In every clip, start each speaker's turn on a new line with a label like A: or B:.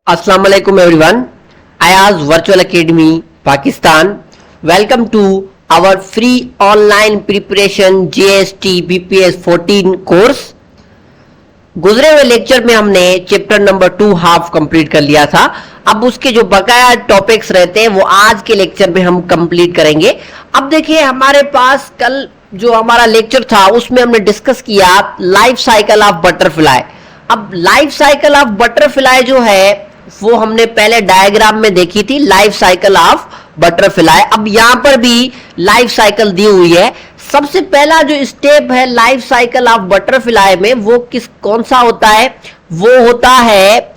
A: Assalamu alaikum everyone. Ayaz Virtual Academy, Pakistan. Welcome to our free online preparation JST BPS 14 course. गुजरे हुए lecture में हमने chapter number 2 half complete कर लिया था. अब उसके जो बकाया टॉपिक्स रहते हैं वो आज के लेक्चर में हम कंप्लीट करेंगे. अब देखिए हमारे पास कल जो हमारा लेक्चर था उसमें हमने डिस्कस किया लाइफ साइकिल ऑफ बटरफ्लाई. अब लाइफ साइकिल ऑफ बटरफ्लाई जो है वो हमने पहले डायग्राम में देखी थी, लाइफ साइकिल ऑफ बटरफ्लाई. अब यहां पर भी लाइफ साइकिल दी हुई है. सबसे पहला जो स्टेप है लाइफ साइकिल ऑफ बटरफ्लाई में वो कौन सा होता है? वो होता है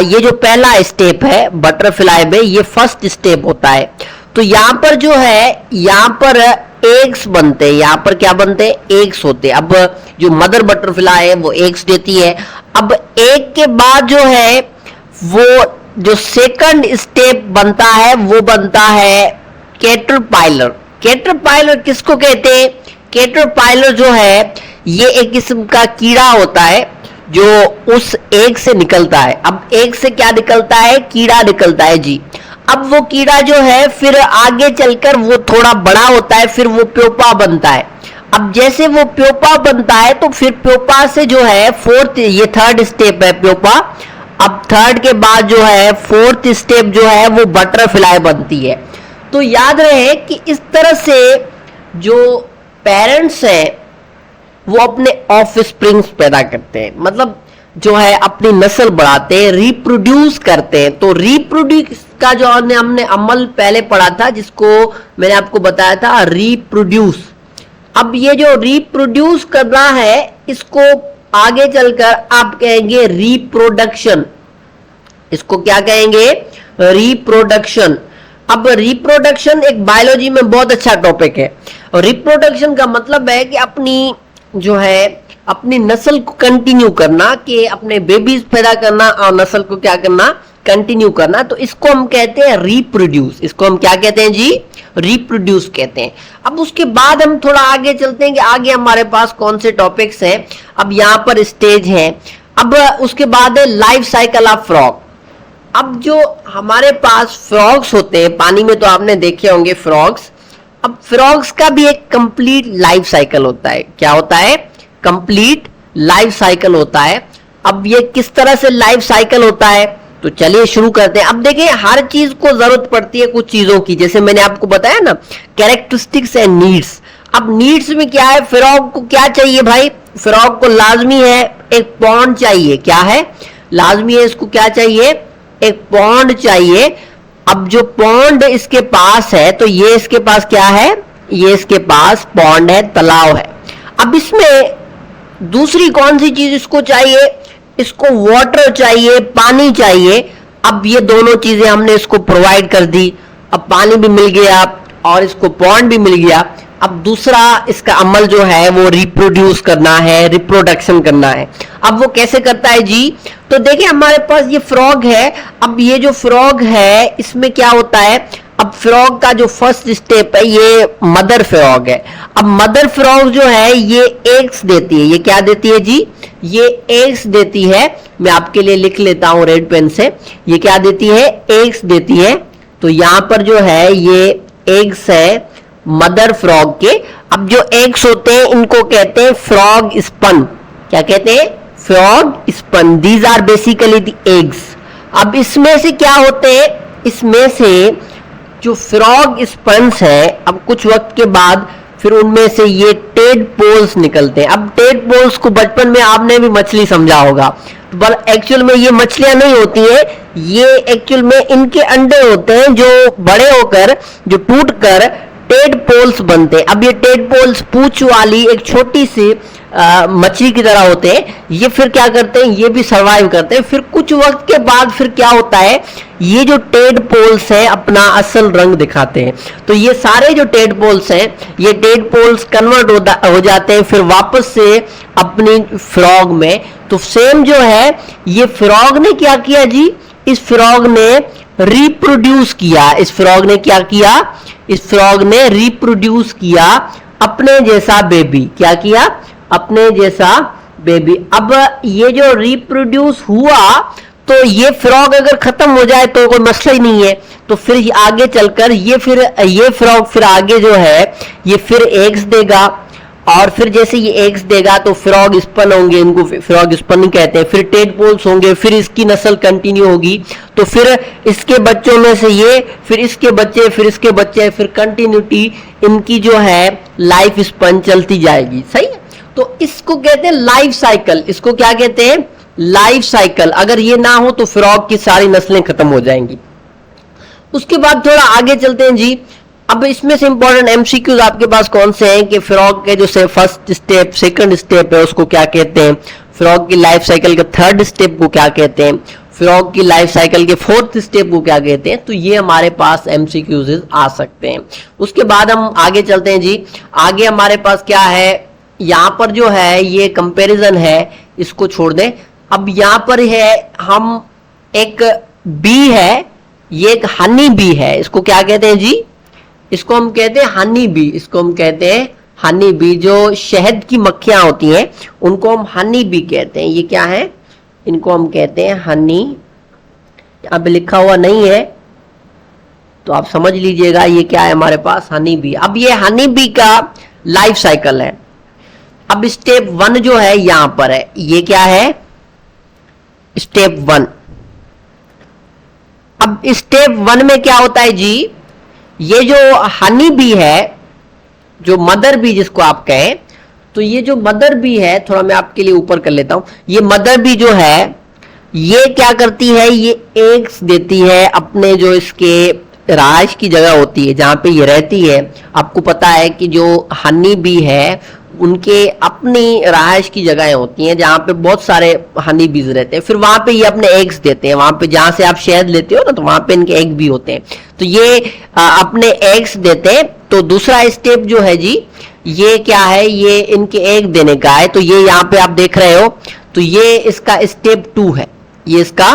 A: ये जो पहला स्टेप है बटरफ्लाई में, ये फर्स्ट स्टेप होता है. तो यहां पर जो है यहां पर एग्स बनते हैं. यहां पर क्या बनते हैं? एग्स होते हैं. अब जो मदर बटरफ्लाई है वो एग्स देती है. अब एग के बाद जो है वो जो सेकंड स्टेप बनता है वो बनता है कैटरपाइलर. कैटरपाइलर किसको कहते हैं? कैटरपाइलर जो है ये एक किस्म का कीड़ा होता है जो उस एग से निकलता है. अब एग से क्या निकलता है? कीड़ा निकलता है जी. अब वो कीड़ा जो है फिर आगे चलकर वो थोड़ा बड़ा होता है, फिर वो प्योपा बनता है. अब जैसे वो प्योपा बनता है तो फिर प्योपा से जो है फोर्थ, ये थर्ड स्टेप है प्योपा. अब थर्ड के बाद जो है फोर्थ स्टेप जो है वो बटरफ्लाई बनती है. तो याद रहे कि इस तरह से जो पेरेंट्स हैं वो अपने ऑफस्प्रिंग्स पैदा करते हैं, मतलब जो है अपनी नस्ल बढ़ाते हैं, रिप्रोड्यूस करते हैं. तो रिप्रोड्यूस का जो हमने अमल पहले पढ़ा था जिसको मैंने आपको बताया था रिप्रोड्यूस. अब ये जो रिप्रोड्यूस करना है इसको आगे चलकर आप कहेंगे रिप्रोडक्शन. इसको क्या कहेंगे? रिप्रोडक्शन. अब रिप्रोडक्शन एक बायोलॉजी में बहुत अच्छा टॉपिक है. और रिप्रोडक्शन का मतलब है कि अपनी जो है अपनी नस्ल को कंटिन्यू करना, कि अपने बेबीज पैदा करना और नस्ल को क्या करना? कंटिन्यू करना. तो इसको हम कहते हैं रिप्रोड्यूस. इसको हम क्या कहते हैं जी? रिप्रोड्यूस कहते हैं. अब उसके बाद हम थोड़ा आगे चलते हैं कि आगे हमारे पास कौन से टॉपिक्स हैं. अब यहाँ पर स्टेज है. अब उसके बाद है लाइफ साइकिल ऑफ फ्रॉग. अब जो हमारे पास फ्रॉग्स होते हैं पानी में, तो आपने देखे होंगे फ्रॉग्स. अब फ्रॉग्स का भी एक कंप्लीट लाइफ साइकिल होता है. क्या होता है? कंप्लीट लाइफ साइकिल होता है. अब ये किस तरह से लाइफ साइकिल होता है तो चलिए शुरू करते हैं. अब देखिए हर चीज को जरूरत पड़ती है कुछ चीजों की, जैसे मैंने आपको बताया ना कैरेक्टरिस्टिक्स एंड नीड्स. अब नीड्स में क्या है? फ्रॉग को क्या चाहिए भाई? फ्रॉग को लाजमी है एक पॉन्ड चाहिए. क्या है? लाजमी है इसको क्या चाहिए? एक पॉन्ड चाहिए. अब जो पॉन्ड इसके पास है तो ये इसके पास क्या है? ये इसके पास पॉन्ड है, तालाब है. अब इसमें दूसरी कौन सी चीज इसको चाहिए? इसको वाटर चाहिए, पानी चाहिए. अब ये दोनों चीजें हमने इसको प्रोवाइड कर दी. अब पानी भी मिल गया और इसको पॉन्ड भी मिल गया. अब दूसरा इसका अमल जो है वो रिप्रोड्यूस करना है, रिप्रोडक्शन करना है. अब वो कैसे करता है जी? तो देखिए हमारे पास ये फ्रॉग है. अब ये जो फ्रॉग है इसमें क्या होता है? अब फ्रॉग का जो फर्स्ट स्टेप है ये मदर फ्रॉग है. अब मदर फ्रॉग जो है ये एग्स देती है. ये क्या देती है जी? ये एग्स देती है. मैं आपके लिए लिख लेता हूं रेड पेन से. ये क्या देती है? एग्स देती है. तो यहां पर जो है ये एग्स है मदर फ्रॉग के. अब जो एग्स होते हैं इनको कहते हैं फ्रॉग स्पन. क्या कहते हैं? Frog spawn. These are basically the eggs. अब इसमें से क्या होते हैं? इसमें से जो फ्रॉग स्पन्स है अब कुछ वक्त के बाद फिर उनमें से ये टेड पोल्स निकलते हैं. अब टेड पोल्स को बचपन में आपने भी मछली समझा होगा, पर एक्चुअल में ये मछलियां नहीं होती हैं. ये एक्चुअल में इनके अंडे होते हैं जो बड़े होकर जो टूट कर टेड पोल्स बनते हैं. अब ये टेड पोल्स पूंछ वाली एक छोटी सी मछली की तरह होते हैं. ये फिर क्या करते हैं? ये भी सरवाइव करते हैं. फिर कुछ वक्त के बाद फिर क्या होता है? ये जो टेड पोल्स हैं अपना असल रंग दिखाते हैं. तो ये सारे जो टेड पोल्स हैं ये टेड पोल्स कन्वर्ट हो जाते हैं फिर वापस से अपनी फ्रॉग में. तो सेम जो है ये फ्रॉग ने क्या किया जी? इस फ्रॉग ने रिप्रोड्यूस किया. इस फ्रॉग ने क्या किया? इस फ्रॉग ने रिप्रोड्यूस किया अपने जैसा बेबी. क्या किया? अपने जैसा बेबी. अब ये जो रिप्रोड्यूस हुआ तो ये फ्रॉग अगर खत्म हो जाए तो कोई मसला ही नहीं है। तो फिर आगे चलकर ये फ्रॉग फिर आगे जो है ये फिर एग्स देगा, और फिर जैसे ये एग्स देगा तो फ्रॉग स्पन होंगे, इनको फ्रॉग स्पन कहते हैं, फिर टेडपोल्स होंगे, फिर इसकी नस्ल कंटिन्यू होगी, तो फिर इसके बच्चों में से ये, फिर इसके बच्चे, फिर इसके बच्चे, फिर कंटिन्यूटी इनकी जो है लाइफ स्पन चलती जाएगी। सही है, तो इसको कहते हैं लाइफ साइकिल। इसको क्या कहते हैं? Life cycle. अगर ये ना हो तो फ्रॉग की सारी नस्लें खत्म हो जाएंगी। उसके बाद थोड़ा आगे चलते हैं जी। अब इसमें से इंपॉर्टेंट एमसीक्यूज आपके पास कौन से हैं कि फ्रॉग के जो फर्स्ट स्टेप, सेकंड स्टेप है उसको क्या कहते हैं, फ्रॉग की लाइफ साइकिल के थर्ड स्टेप को क्या कहते हैं, फ्रॉग की लाइफ साइकिल के फोर्थ स्टेप को क्या कहते हैं। तो ये हमारे पास एमसीक्यूज आ सकते हैं। उसके बाद हम आगे चलते हैं जी। आगे हमारे पास क्या है, यहाँ पर जो है ये कंपैरिजन है, इसको छोड़ दें। अब यहाँ पर है हम एक बी है, ये एक हनी बी है, इसको क्या कहते हैं जी, इसको हम कहते हैं हनी बी। इसको हम कहते हैं हनी बी। जो शहद की मक्खियां होती हैं उनको हम हनी बी कहते हैं। ये क्या है, इनको हम कहते हैं हनी। अब लिखा हुआ नहीं है तो आप समझ लीजिएगा ये क्या है हमारे पास, हनी बी। अब ये हनी बी का लाइफ साइकिल है। अब स्टेप 1 जो है यहां पर है, ये क्या है, स्टेप 1। अब स्टेप 1 में क्या होता है जी, ये जो हनी बी है, जो मदर बी जिसको आप कहें, तो ये जो मदर बी है, थोड़ा मैं आपके लिए ऊपर कर लेता हूं, ये मदर बी जो है ये क्या करती है, ये एग्स देती है अपने जो इसके राज की जगह होती है जहां पे ये रहती है। आपको पता है कि जो हनी बी है उनके अपनी रहायश की जगहें होती हैं जहां पे बहुत सारे हनी बीज रहते हैं, फिर वहां पे ये अपने एग्स देते हैं। वहां पे जहां से आप शहद लेते हो ना, तो वहां पे इनके एग भी होते हैं, तो ये अपने एग्स देते हैं। तो दूसरा स्टेप जो है जी, ये क्या है, ये इनके एग देने का है। तो ये यहाँ पे आप देख रहे हो, तो ये इसका स्टेप 2 है, ये इसका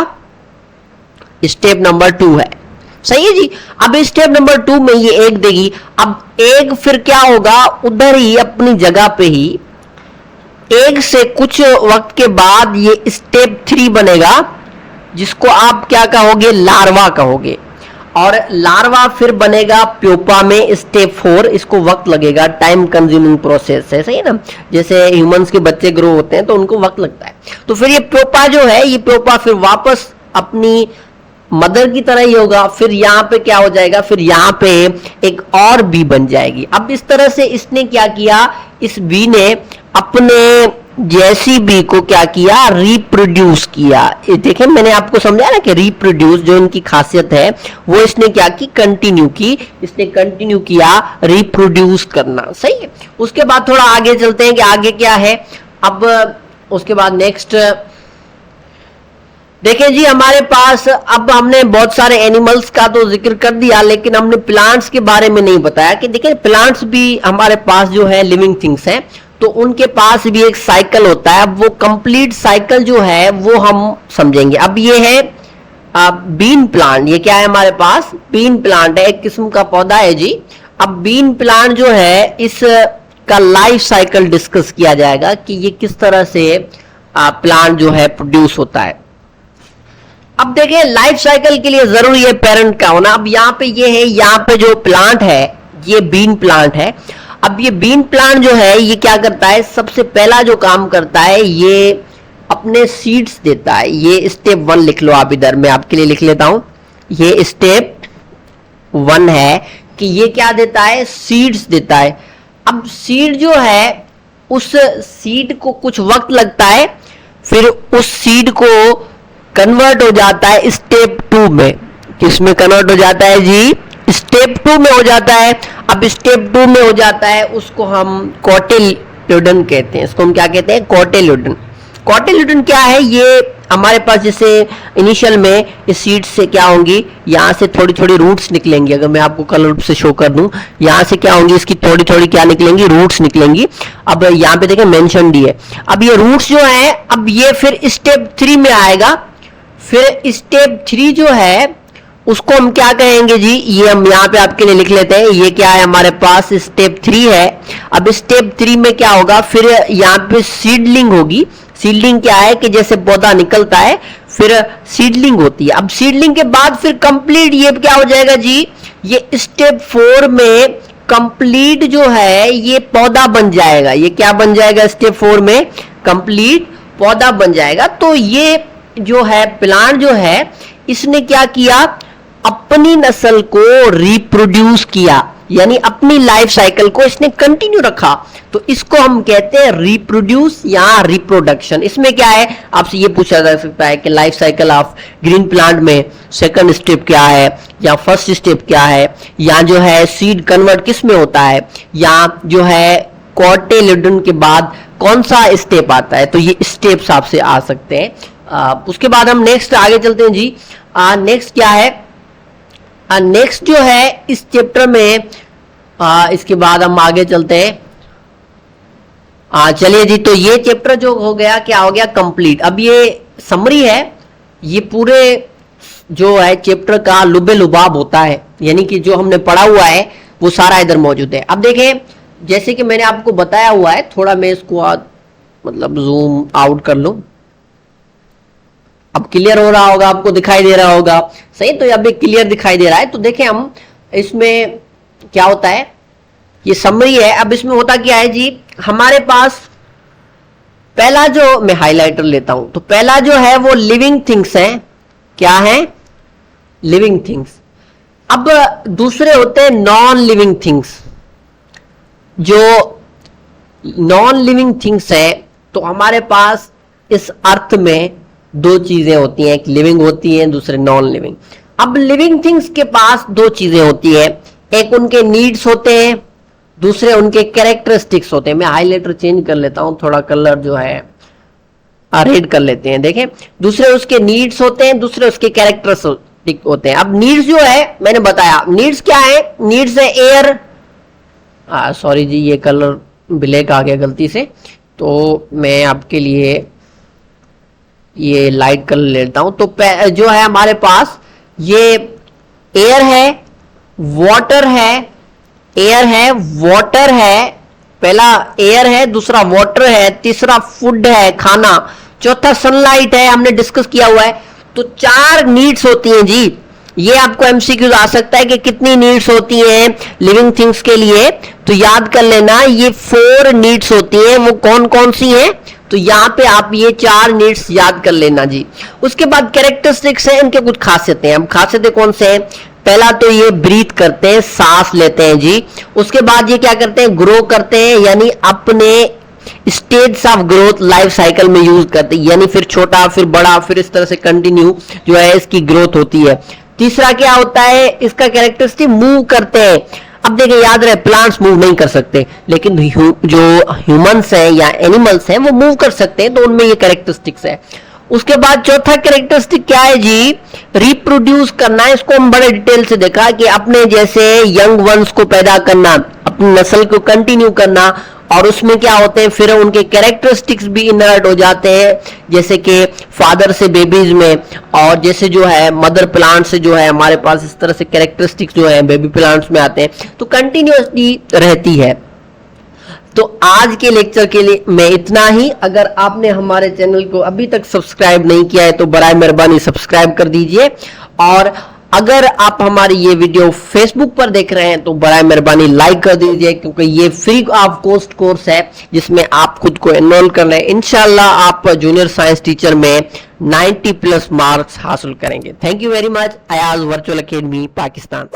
A: स्टेप नंबर 2 है। सही है जी। अब स्टेप नंबर 2 में ये एग देगी। अब एग फिर क्या होगा, उधर ही अपनी जगह पे ही एग से कुछ वक्त के बाद ये स्टेप 3 बनेगा, जिसको आप क्या कहोगे, लार्वा कहोगे। और लार्वा फिर बनेगा प्योपा में स्टेप 4। इसको वक्त लगेगा, टाइम कंज्यूमिंग प्रोसेस है, सही है ना। जैसे ह्यूमंस के बच्चे ग्रो होते हैं तो उनको वक्त लगता है। तो फिर ये प्योपा जो है, ये प्योपा फिर वापस अपनी मदर की तरह ही होगा। फिर यहाँ पे क्या हो जाएगा, फिर यहाँ पे एक और बी बन जाएगी। अब इस तरह से इसने क्या किया, इस बी ने अपने जैसी बी को क्या किया, रिप्रोड्यूस किया। देखें मैंने आपको समझाया ना कि रिप्रोड्यूस जो इनकी खासियत है वो इसने क्या की, कंटिन्यू की। इसने कंटिन्यू किया रिप्रोड्यूस करना। सही है। उसके बाद थोड़ा आगे चलते हैं कि आगे क्या है। अब उसके बाद नेक्स्ट देखें जी, हमारे पास अब हमने बहुत सारे एनिमल्स का तो जिक्र कर दिया, लेकिन हमने प्लांट्स के बारे में नहीं बताया कि देखिए प्लांट्स भी हमारे पास जो है लिविंग थिंग्स हैं, तो उनके पास भी एक साइकिल होता है। अब वो कंप्लीट साइकिल जो है वो हम समझेंगे। अब ये है बीन प्लांट। ये क्या है हमारे पास, बीन प्लांट है, एक किस्म का पौधा है जी। अब बीन प्लांट जो है इस का लाइफ साइकिल डिस्कस किया जाएगा कि ये किस तरह से प्लांट जो है प्रोड्यूस होता है। अब देखिए लाइफ साइकिल के लिए जरूरी है पेरेंट का होना। अब यहाँ पे ये है, यहाँ पे जो प्लांट है ये बीन प्लांट है। अब ये बीन प्लांट जो है ये क्या करता है, सबसे पहला जो काम करता है ये अपने सीड्स देता है। ये स्टेप 1 लिख लो आप इधर, मैं आपके लिए लिख लेता हूं। ये स्टेप 1 है कि ये क्या देता है, सीड्स देता है। अब सीड जो है, उस सीड को कुछ वक्त लगता है, फिर उस सीड को कन्वर्ट हो जाता है स्टेप 2 में। किसमें कन्वर्ट हो जाता है जी, स्टेप 2 में हो जाता है। अब स्टेप 2 में हो जाता है, उसको हम कोटिल्यूडन कहते हैं। इसको हम क्या कहते हैं, कोटिल्यूडन। कोटिल्यूडन क्या है, ये हमारे पास जैसे इनिशियल में इस सीड से क्या होंगी, यहाँ से थोड़ी थोड़ी रूट्स निकलेंगी। अगर मैं आपको कलर से शो कर दूं, यहाँ से क्या होंगी, इसकी थोड़ी थोड़ी क्या निकलेंगी, रूट्स निकलेंगी। अब यहाँ पे देखें मेंशन डी है। अब ये रूट्स जो है, अब ये फिर स्टेप 3 में आएगा। फिर स्टेप 3 जो है उसको हम क्या कहेंगे जी, ये हम यहाँ पे आपके लिए लिख लेते हैं। ये क्या है हमारे पास, स्टेप 3 है। अब स्टेप 3 में क्या होगा, फिर यहाँ पे सीडलिंग होगी। सीडलिंग क्या है कि जैसे पौधा निकलता है फिर सीडलिंग होती है। अब सीडलिंग के बाद फिर कंप्लीट ये क्या हो जाएगा जी, ये स्टेप 4 में कंप्लीट जो है ये पौधा बन जाएगा। ये क्या बन जाएगा, स्टेप 4 में कंप्लीट पौधा बन जाएगा। तो ये जो है प्लांट जो है इसने क्या किया, अपनी नस्ल को रिप्रोड्यूस किया, यानी अपनी लाइफ साइकिल को इसने कंटिन्यू रखा। तो इसको हम कहते हैं रिप्रोड्यूस या रिप्रोडक्शन। इसमें क्या है, आपसे ये पूछा जा सकता है कि life cycle of green plant में सेकंड स्टेप क्या है या फर्स्ट स्टेप क्या है, या जो है सीड कन्वर्ट किस में होता है, या जो है कोटिलेडोन के बाद कौन सा स्टेप आता है। तो ये स्टेप्स आपसे आ सकते हैं। उसके बाद हम नेक्स्ट आगे चलते हैं जी। नेक्स्ट क्या है, नेक्स्ट जो है इस चैप्टर में इसके बाद हम आगे चलते हैं। चलिए जी, तो ये चैप्टर जो हो गया क्या हो गया, कंप्लीट। अब ये समरी है, ये पूरे जो है चैप्टर का लुबे लुबाब होता है, यानी कि जो हमने पढ़ा हुआ है वो सारा इधर मौजूद है। अब देखें, जैसे कि मैंने आपको बताया हुआ है, थोड़ा मैं इसको मतलब जूम आउट कर लूं। अब क्लियर हो रहा होगा, आपको दिखाई दे रहा होगा सही। तो अब क्लियर दिखाई दे रहा है। तो देखें हम इसमें क्या होता है, ये समरी है। अब इसमें होता क्या है जी, हमारे पास पहला जो मैं हाइलाइटर लेता हूं, तो पहला जो है वो लिविंग थिंग्स है। क्या है, लिविंग थिंग्स। अब दूसरे होते हैं नॉन लिविंग थिंग्स। जो नॉन लिविंग थिंग्स है, तो हमारे पास इस अर्थ में दो चीजें होती हैं, एक लिविंग होती है, दूसरे नॉन लिविंग। अब लिविंग थिंग्स के पास दो चीजें होती है, एक उनके नीड्स होते हैं, दूसरे उनके कैरेक्टरिस्टिक्स होते हैं। मैं हाइलाइटर चेंज कर लेता हूं, थोड़ा कलर जो है रेड कर लेते हैं। देखें, दूसरे उसके नीड्स होते हैं, दूसरे उसके कैरेक्टरिस्टिक होते हैं। अब नीड्स जो है मैंने बताया, नीड्स क्या है, नीड्स है एयर, सॉरी जी ये कलर ब्लैक आ गया गलती से, तो मैं आपके लिए ये लाइट कलर लेता हूं। तो जो है हमारे पास ये एयर है, वाटर है, एयर है, वाटर है, पहला एयर है, दूसरा वाटर है, तीसरा फूड है, खाना, चौथा सनलाइट है, हमने डिस्कस किया हुआ है। तो 4 नीड्स होती हैं जी। ये आपको एमसीक्यू आ सकता है कि कितनी नीड्स होती हैं लिविंग थिंग्स के लिए, तो याद कर लेना ये 4 नीड्स होती हैं। वो कौन कौन सी हैं, तो यहाँ पे आप ये 4 नीड्स याद कर लेना जी। उसके बाद कैरेक्टरिस्टिक्स हैं, इनके कुछ खासियतें हैं। अब खासियतें कौन से हैं, पहला तो ये ब्रीथ करते हैं, सांस लेते हैं जी। उसके बाद ये क्या करते हैं, ग्रो करते हैं, यानी अपने stage of growth life cycle में यूज करते हैं, यानी फिर छोटा फिर बड़ा फिर इस तरह से कंटिन्यू जो है इसकी ग्रोथ होती है। तीसरा क्या होता है, इसका कैरेक्टरिस्टिक मूव करते हैं। अब देखिए याद रहे, प्लांट्स मूव नहीं कर सकते, लेकिन जो ह्यूमंस हैं या एनिमल्स हैं वो मूव कर सकते हैं, तो उनमें ये कैरेक्टरिस्टिक्स है। उसके बाद चौथा कैरेक्टरिस्टिक क्या है जी, रिप्रोड्यूस करना है। इसको हम बड़े डिटेल से देखा कि अपने जैसे यंग वंस को पैदा करना, अपनी नस्ल को कंटिन्यू करना, और उसमें क्या होते हैं फिर उनके कैरेक्टरिस्टिक्स भी इनहर्ट हो जाते हैं, जैसे कि फादर से बेबीज में, और जैसे जो है मदर प्लांट से जो है हमारे पास इस तरह से कैरेक्टरिस्टिक्स जो है बेबी प्लांट्स में आते हैं, तो कंटिन्यूअसली रहती है। तो आज के लेक्चर के लिए मैं इतना ही। अगर आपने हमारे चैनल को अभी तक सब्सक्राइब नहीं किया है तो बराए मेहरबानी सब्सक्राइब कर दीजिए, और अगर आप हमारी ये वीडियो फेसबुक पर देख रहे हैं तो बराए मेहरबानी लाइक कर दीजिए, क्योंकि ये फ्री ऑफ कॉस्ट कोर्स है जिसमें आप खुद को एनरोल कर लें। इंशाल्लाह आप जूनियर साइंस टीचर में 90+ मार्क्स हासिल करेंगे। Thank you very much. Ayaz virtual academy Pakistan.